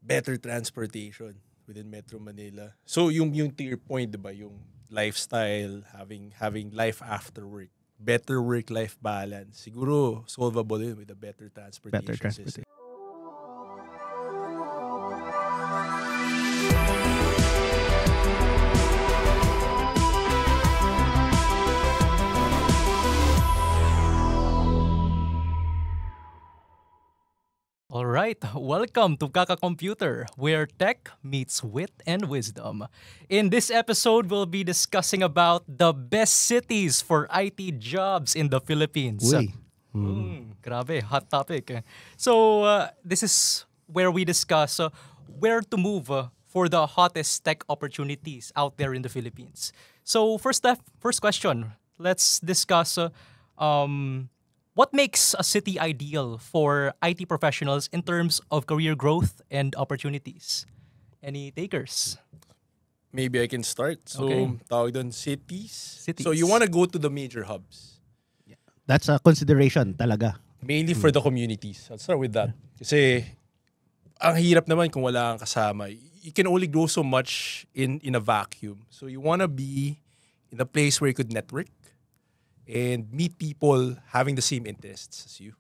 better transportation within Metro Manila. So yung to your point, 'di ba, yung lifestyle, having life after work, better work-life balance. Siguro solvable yun with a better transportation system. All right, welcome to Kaka Computer, where tech meets wit and wisdom. In this episode, we'll be discussing about the best cities for IT jobs in the Philippines. Uy. Grabe, hot topic. So, this is where we discuss where to move for the hottest tech opportunities out there in the Philippines. So, first question, let's discuss what makes a city ideal for IT professionals in terms of career growth and opportunities? Any takers? Maybe I can start. So, Okay. tawag doon, cities. Cities. So, you want to go to the major hubs. That's a consideration talaga. Mainly for the communities. I'll start with that. Kasi, ang hirap naman kung wala kang kasama. You can only grow so much in a vacuum. So, you want to be in a place where you could network and meet people having the same interests as you.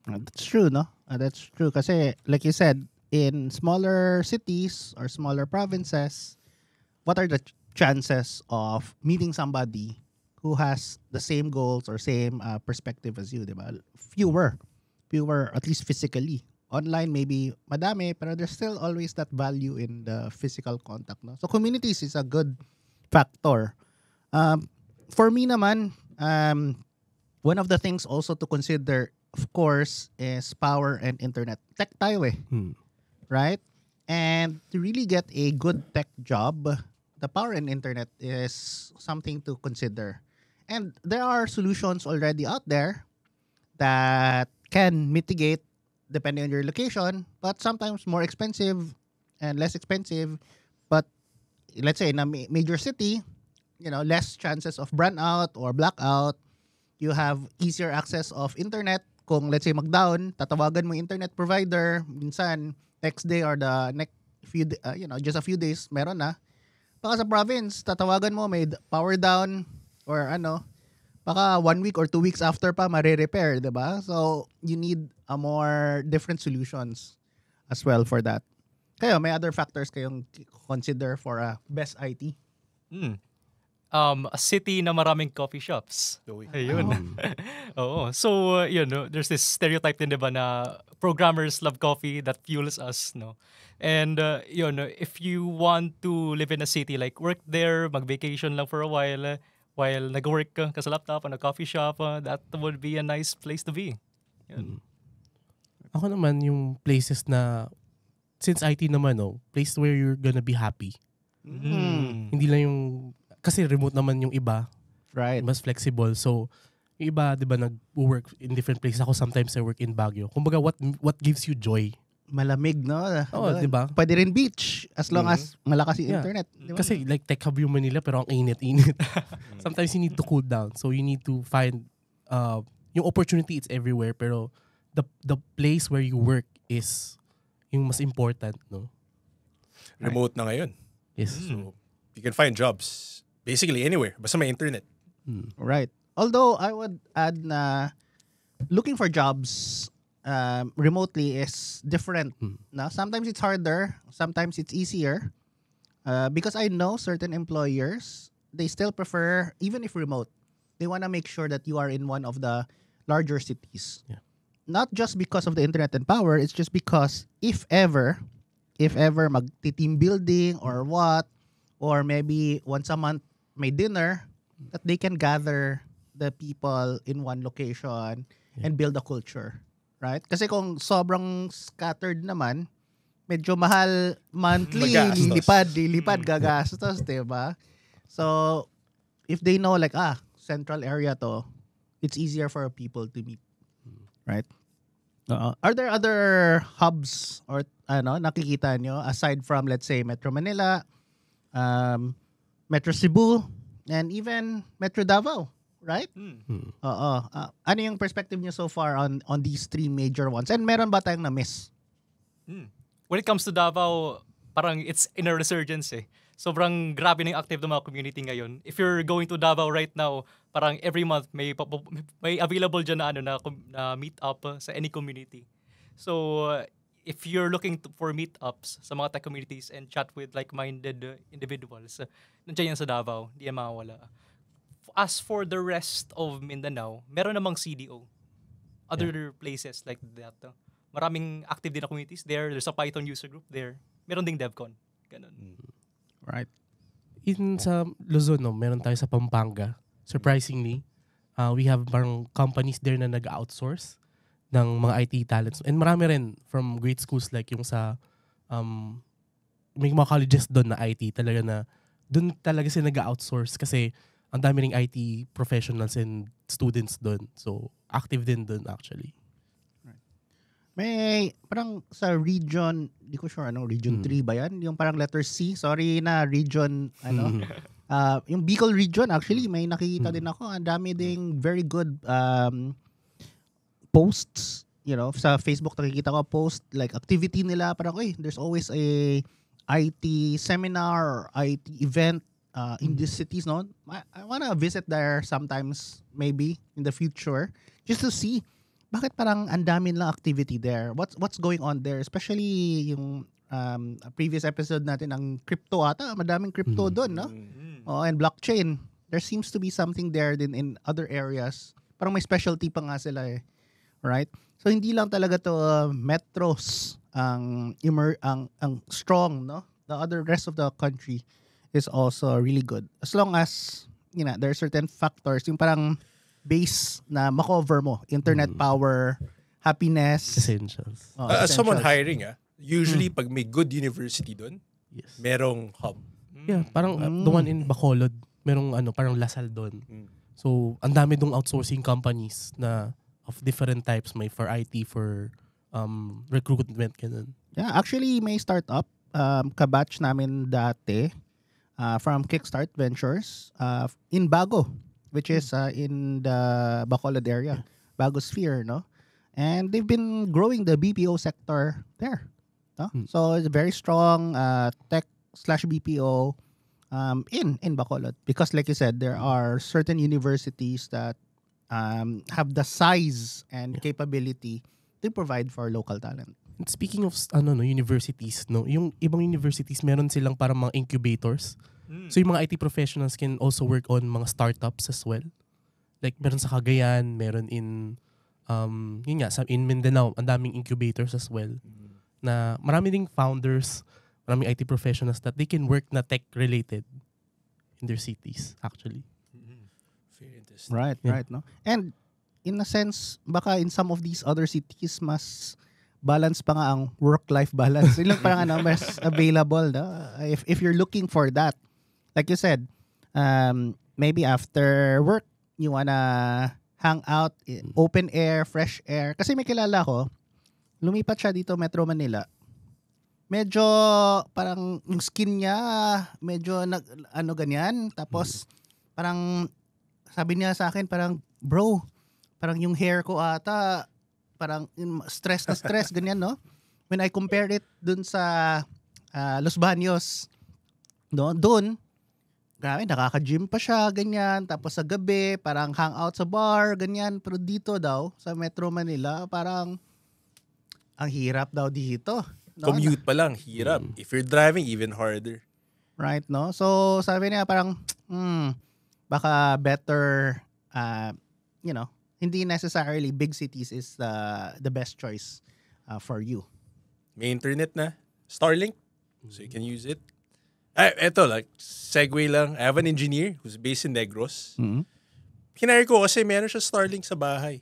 That's true, no? That's true. Kasi, like you said, in smaller cities or smaller provinces, what are the chances of meeting somebody who has the same goals or same perspective as you, di ba? Fewer, at least physically. Online, maybe madami, pero there's still always that value in the physical contact, no? So, communities is a good factor. For me naman, one of the things also to consider, of course, is power and internet. Tech tayo eh. Right? And to really get a good tech job, the power and internet is something to consider. And there are solutions already out there that can mitigate depending on your location, but sometimes more expensive and less expensive. But let's say in a major city, less chances of brownout or blackout. You have easier access of internet. Kung let's say mag-down, tatawagan mo internet provider, minsan next day or the next few just a few days meron na. Baka sa province, tatawagan mo may power down or baka 1 week or 2 weeks after pa mare-repair, 'di ba? So you need a more different solutions as well for that. Kayo, may other factors kayong consider for a best IT? A city na maraming coffee shops. Ayun. Oo. So, there's this stereotype din, diba, na programmers love coffee that fuels us, no? And, if you want to live in a city, like work there, mag-vacation lang for a while nag-work ka sa laptop on a coffee shop, that would be a nice place to be. Yun. Ako naman, yung places na, since IT naman, place where you're gonna be happy. Hindi lang yung, kasi remote naman yung iba. Right. Mas flexible. So, yung iba, di ba, nag-work in different places. Ako sometimes I work in Baguio. Kumbaga, what gives you joy? Malamig, no? Oo, di ba? Pwede rin beach as long as malakas yung internet. Diba? Kasi like tech hub yung Manila pero ang init-init. Sometimes you need to cool down. So, you need to find, yung opportunity, it's everywhere. Pero the place where you work is yung mas important, no? Remote na ngayon. Yes. So, you can find jobs basically anywhere. Basta may internet. Right. Although, I would add na looking for jobs remotely is different. Now, sometimes it's harder. Sometimes it's easier. Because I know certain employers, they still prefer, even if remote, they want to make sure that you are in one of the larger cities. Yeah. Not just because of the internet and power, it's just because if ever mag-team building or what, or maybe once a month may dinner, that they can gather the people in one location and build a culture. Right? Kasi kung sobrang scattered naman, medyo mahal monthly, lilipad, gagastos, diba? So, if they know like, central area to, it's easier for people to meet. Right? Are there other hubs or nakikita nyo aside from, let's say, Metro Manila, Metro Cebu, and even Metro Davao, right? Ano yung perspective niyo so far on these three major ones? And meron ba tayong na-miss? when it comes to Davao, parang it's in a resurgence eh. Sobrang grabe ng active ng mga community ngayon. If you're going to Davao right now, parang every month may available dyan na meet up sa any community. So if you're looking for meetups sa mga tech communities and chat with like-minded individuals, nandiyan yan sa Davao, hindi yan mawawala. As for the rest of Mindanao, meron namang CDO. Other places like that. Maraming active din na communities there. There's a Python user group there. Meron ding DevCon. Ganun. Right. In sa Luzon, no, meron tayo sa Pampanga. Surprisingly, we have parang companies there na nag-outsource ng mga IT talents. And marami rin from great schools like yung sa may mga colleges doon na IT talaga na doon talaga sila nag-outsource kasi ang dami ring IT professionals and students doon. So, active din doon actually. May parang sa region, di ko sure region 3 ba yan? Yung parang letter C, sorry na region yung Bicol region actually may nakikita din ako. Ang dami ding very good posts, sa Facebook nakikita ko post like activity nila parang there's always a IT seminar or IT event in these cities, no? I wanna visit there sometimes maybe in the future just to see bakit parang ang dami lang activity there. What's going on there? Especially yung previous episode natin ang crypto ata. Madaming crypto doon, no? And blockchain. There seems to be something there din in other areas. Parang may specialty pa nga sila eh. Right? So hindi lang talaga to metros ang strong, no? The other rest of the country is also really good. As long as, there are certain factors, yung parang base na makover mo. Internet power, happiness. Essentials. As someone hiring, usually pag may good university doon, Yes. merong hub. Yeah, parang the one in Bacolod, merong parang Lasal doon. So, ang dami dong outsourcing companies na of different types. May for IT, for recruitment, ganun. Yeah, actually may startup kabatch namin dati from Kickstart Ventures in Bago, which is in the Bacolod area, Bago Sphere, no? And they've been growing the BPO sector there. No? So it's very strong tech/BPO in Bacolod because like you said, there are certain universities that have the size and capability to provide for local talent. And speaking of universities, no, yung ibang universities meron silang parang mga incubators. So yung mga IT professionals can also work on mga startups as well. Like meron sa Cagayan, meron in in Mindanao, ang daming incubators as well. Na marami ding founders, maraming IT professionals that they can work na tech related in their cities actually. Very interesting. Right, right, no? And in a sense, baka in some of these other cities mas balance pa nga ang work-life balance. Yun lang parang mas available, no? If you're looking for that. Like you said, maybe after work, you wanna hang out, open air, fresh air. Kasi may kilala ko, lumipat siya dito Metro Manila. Medyo parang yung skin niya, medyo ganyan. Tapos parang sabi niya sa akin, parang bro, parang yung hair ko ata, parang stress na stress, ganyan, no? When I compare it dun sa Los Baños, no? Dun, grabe, nakaka-gym pa siya, ganyan. Tapos sa gabi, parang hangout sa bar, ganyan. Pero dito daw, sa Metro Manila, parang ang hirap daw dito. No? Commute pa lang, hirap. If you're driving, even harder. Right, no? So, sabi niya parang, baka better, hindi necessarily big cities is the best choice for you. May internet na. Starlink. So you can use it. Eto, segue lang. I have an engineer who's based in Negros. Hinire ko kasi meron siya Starlink sa bahay.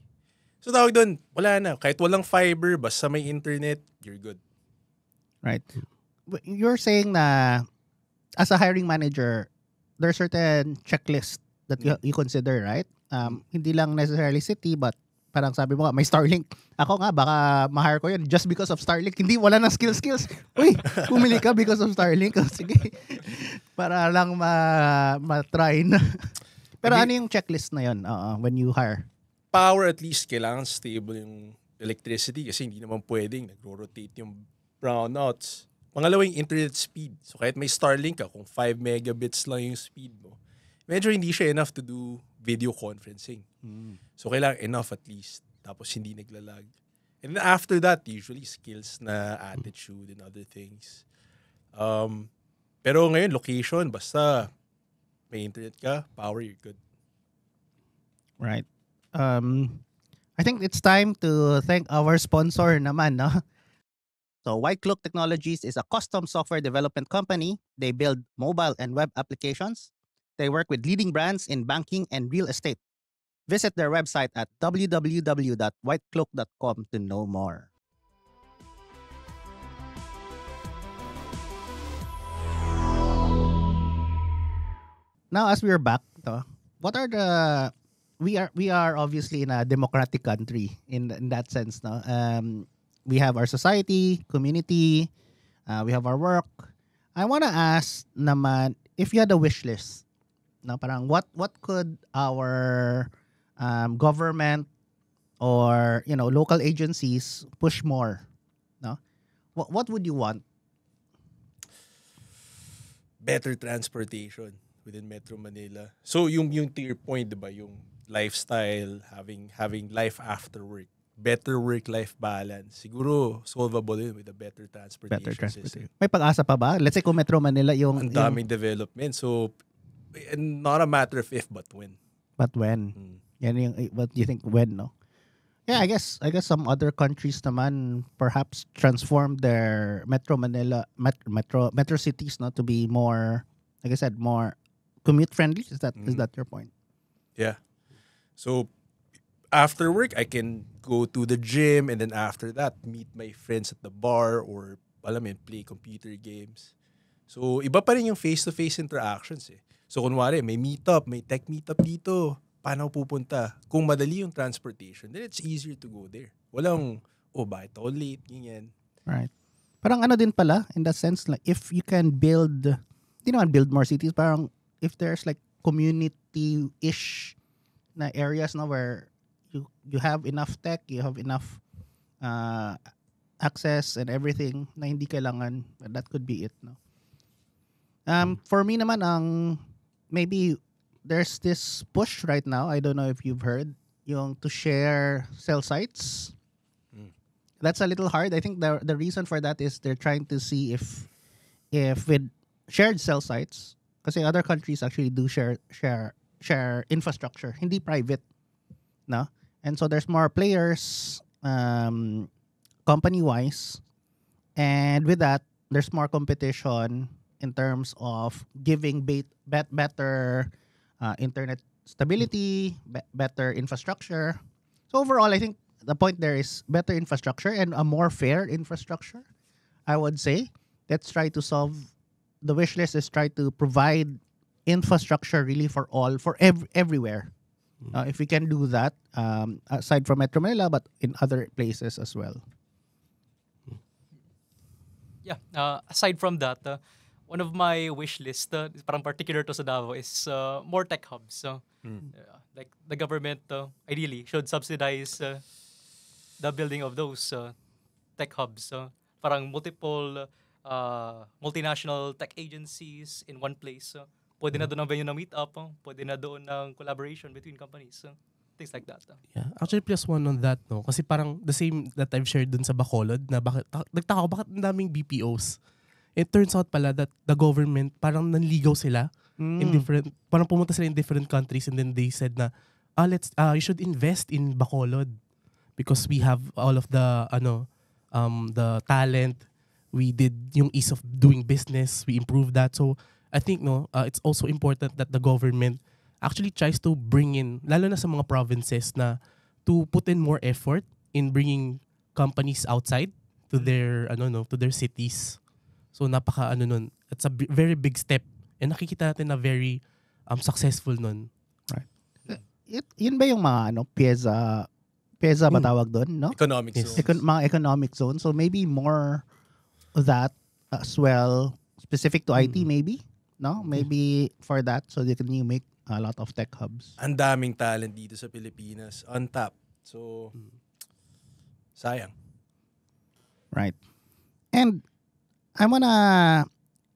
So tawag doon, wala na. Kahit walang fiber, basta may internet, you're good. Right. You're saying na as a hiring manager, there are certain checklists that you consider, right? Hindi lang necessarily city, but parang sabi mo nga, may Starlink. Ako nga, baka ma-hire ko yun just because of Starlink. Hindi, wala nang skills. Uy, pumili ka because of Starlink. Sige. Para lang ma-try na. Pero ano yung checklist na yun when you hire? Power, at least, kailangan stable yung electricity kasi hindi naman pwedeng nagro-rotate yung brownouts. Pangalawa yung internet speed. So kahit may Starlink ka, kung 5 megabits lang yung speed mo, medyo hindi siya enough to do video conferencing. So kailangan enough at least. Tapos hindi naglalag. And then after that, usually skills na attitude and other things. Pero ngayon, location, basta may internet ka, power, you're good. Right. I think it's time to thank our sponsor naman, no? So White Cloak Technologies is a custom software development company. They build mobile and web applications. They work with leading brands in banking and real estate. Visit their website at www.whitecloak.com to know more. Now, as we are back, what are the we are obviously in a democratic country in that sense, no? We have our society, community, we have our work. I want to ask naman if you had a wish list, no? Parang what could our government or local agencies push more, no? What would you want? Better transportation within Metro Manila. So yung to your point, diba, yung lifestyle, having life after work, better work-life balance. Siguro solvable yun with a better transportation system. May pag-asa pa ba? Let's say kung Metro Manila yung Ang daming development. So not a matter of if but when. But when? Yan yung what do you think when, no? Yeah, I guess some other countries naman perhaps transform their Metro Manila metro cities, no, to be more, like I said, more commute friendly. Is that your point? Yeah. So after work, I can go to the gym, and then after that, meet my friends at the bar or play computer games. So iba pa rin yung face-to-face interactions eh. So kunwari, may meetup, may tech meetup dito. Paano pupunta? Kung madali yung transportation, then it's easier to go there. Walang, bakit ako late, ganyan. Right. Parang ano din pala, in that sense, like if you can build, hindi naman build more cities, parang if there's like community-ish na areas na where you have enough tech, you have enough access and everything na hindi kailangan, that could be it, no? For me naman, maybe there's this push right now, I don't know if you've heard, yung to share cell sites. That's a little hard. I think the reason for that is they're trying to see if with shared cell sites, kasi other countries actually do share infrastructure, hindi private, no? And so there's more players, company-wise, and with that, there's more competition in terms of giving better internet stability, better infrastructure. So overall, I think the point there is better infrastructure and a more fair infrastructure, I would say. Let's try to solve the wish list is try to provide infrastructure really for all, for everywhere. If we can do that, aside from Metro Manila, but in other places as well. Yeah, aside from that, one of my wish list, parang particular to sa Davao, is more tech hubs. Like the government, ideally, should subsidize the building of those tech hubs. Parang multiple multinational tech agencies in one place. Pwede na doon ang venue ng meet-up. Pwede na doon ng collaboration between companies. Things like that. Yeah. Actually, plus one on that, no? Kasi parang the same that I've shared dun sa Bacolod, na nagtaka ko, bakit ang daming BPOs? It turns out pala that the government, parang nanligaw sila in different, parang pumunta sila in different countries, and then they said na, you should invest in Bacolod because we have all of the, the talent. We did yung ease of doing business. We improved that. So, I think, it's also important that the government actually tries to bring in, lalo na sa mga provinces, na to put in more effort in bringing companies outside to their, to their cities. So, nun. It's a very big step. And nakikita natin na very successful nun. Right. Yun ba yung mga, PIEZA ba tawag doon, no? Economic zones. Mga economic zones. So, maybe more of that as well, specific to IT maybe, no? Maybe for that, so you make a lot of tech hubs. Ang daming talent dito sa Pilipinas, untapped. So, sayang. Right. And I wanna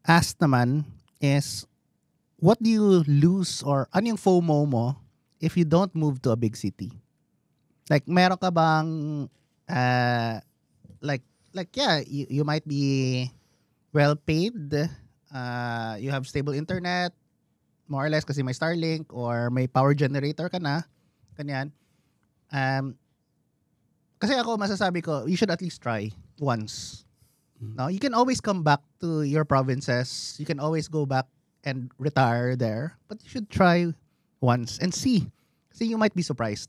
ask naman is, what do you lose or ano yung FOMO mo if you don't move to a big city? Like, meron ka bang, yeah, you might be well paid, you have stable internet, more or less kasi may Starlink or may power generator ka na, kanyan. Kasi ako, masasabi ko, you should at least try once. No, you can always come back to your provinces. You can always go back and retire there. But you should try once and see. See, you might be surprised,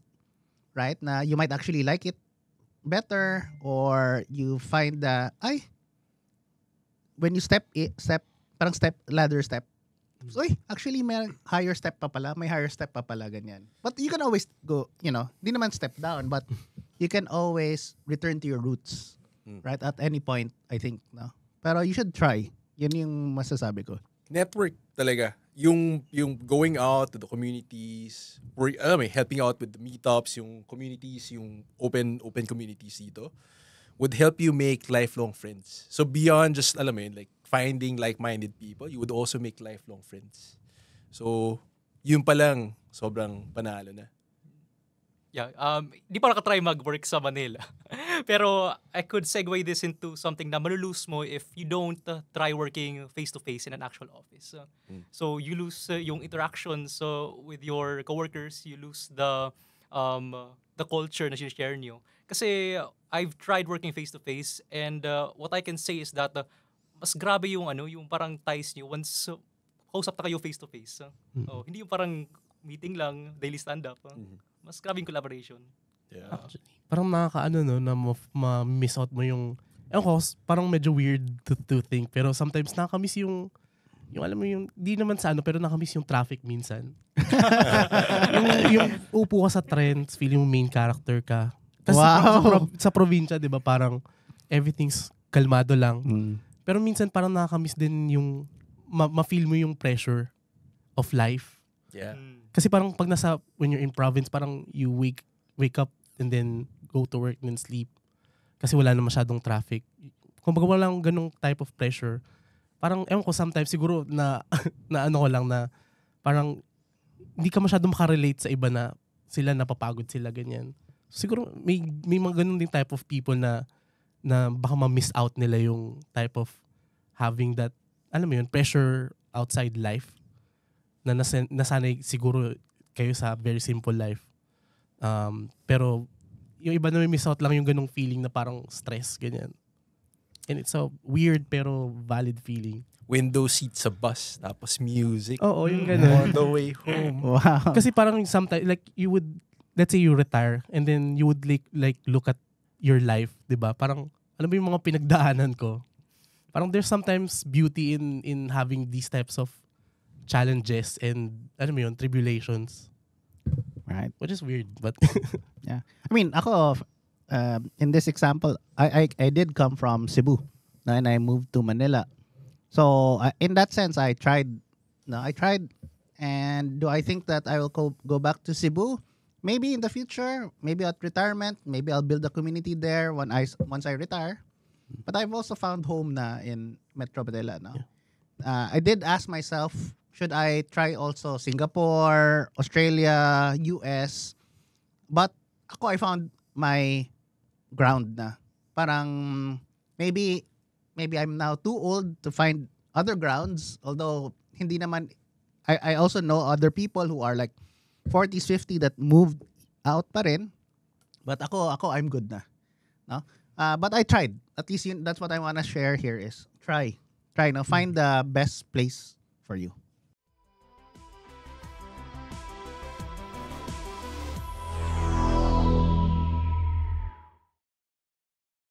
right? Na you might actually like it better, or you find that, when you ladder step. So, actually, may higher step pa pala, ganyan. But you can always go, di naman step down, but you can always return to your roots, right? At any point, I think, no? Pero you should try. Yun yung masasabi ko. Network talaga. Yung going out to the communities, helping out with the meetups, yung communities, yung open communities dito, would help you make lifelong friends. So beyond just, like finding like-minded people, you would also make lifelong friends. So, yun pa lang, sobrang panalo na. Yeah, di pa nakatry mag-work sa Manila. Pero I could segue this into something na malulose mo if you don't try working face-to-face in an actual office. So you lose yung interactions with your coworkers, you lose the culture na share nyo. Kasi I've tried working face-to-face, and what I can say is that mas grabe yung yung parang ties nyo once kausap na kayo face-to-face. Hindi yung parang meeting lang, daily stand-up. Mas grabe yung collaboration. Yeah. Actually, parang nakakaano na ma-miss out mo yung, parang medyo weird to think, pero sometimes nakakamiss yung alam mo yung, di naman sa pero nakamiss yung traffic minsan. yung upo ka sa trends, feeling mo main character ka. Kasi sa probinsya, di ba, parang everything's kalmado lang. Pero minsan parang nakakamiss din yung ma-feel mo yung pressure of life. Yeah. Kasi parang when you're in province, parang you wake up and then go to work and then sleep. Kasi wala na masyadong traffic. Kung baga walang ganong type of pressure, parang, sometimes siguro na ko lang na parang hindi ka masyadong makarelate sa iba na sila napapagod sila, ganyan. So, siguro may mga ganun ding type of people na baka ma-miss out nila yung type of having that, pressure outside life. Na nasanay siguro kayo sa very simple life. Pero yung iba na may miss out lang yung ganong feeling na parang stress, ganyan. And it's a weird pero valid feeling. Window seat sa bus, tapos music. Oo, yung ganun. On the way home. Wow. Kasi parang sometimes, like, you would, let's say you retire, and then you would like look at your life, di ba? Parang, alam mo yung mga pinagdaanan ko? Parang there's sometimes beauty in having these types of challenges and tribulations, Right. which is weird, but Yeah. I mean, ako, in this example, I did come from Cebu, and I moved to Manila. So in that sense, I tried. And do I think that I will go back to Cebu? Maybe in the future, maybe at retirement, maybe I'll build a community there once I retire. But I've also found home na in Metro Manila. No? I did ask myself, should I try also Singapore, Australia, US? But I found my ground na. Parang maybe I'm now too old to find other grounds. Although hindi naman, I also know other people who are like 40s, 50 that moved out pa rin. But ako I'm good na. No? But I tried. At least that's what I want to share here is try. Find the best place for you.